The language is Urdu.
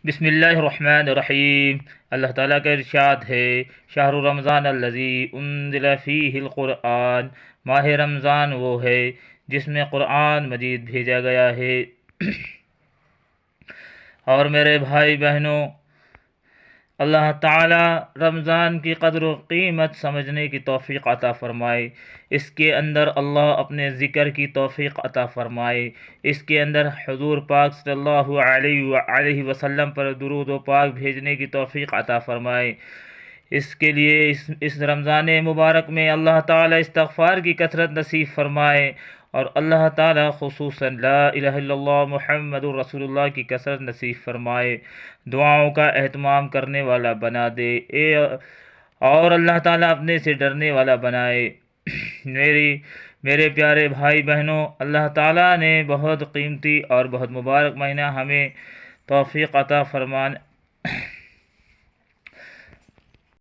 بسم اللہ الرحمن الرحیم۔ اللہ تعالیٰ کا ارشاد ہے، شہر رمضان الذی انزل فیہ القرآن، ماہ رمضان وہ ہے جس میں قرآن مجید بھیجا گیا ہے۔ اور میرے بھائی بہنوں، اللہ تعالیٰ رمضان کی قدر و قیمت سمجھنے کی توفیق عطا فرمائے، اس کے اندر اللہ اپنے ذکر کی توفیق عطا فرمائے، اس کے اندر حضور پاک صلی اللہ علیہ وسلم پر درود و پاک بھیجنے کی توفیق عطا فرمائے۔ اس کے لیے اس رمضان مبارک میں اللہ تعالیٰ استغفار کی کثرت نصیب فرمائے، اور اللہ تعالیٰ خصوصاً لا الہ الا اللہ محمد الرسول اللہ کی کثرت نصیب فرمائے، دعاؤں کا اہتمام کرنے والا بنا دے، اور اللہ تعالیٰ اپنے سے ڈرنے والا بنائے۔ میرے پیارے بھائی بہنوں، اللہ تعالیٰ نے بہت قیمتی اور بہت مبارک مہینہ ہمیں توفیق عطا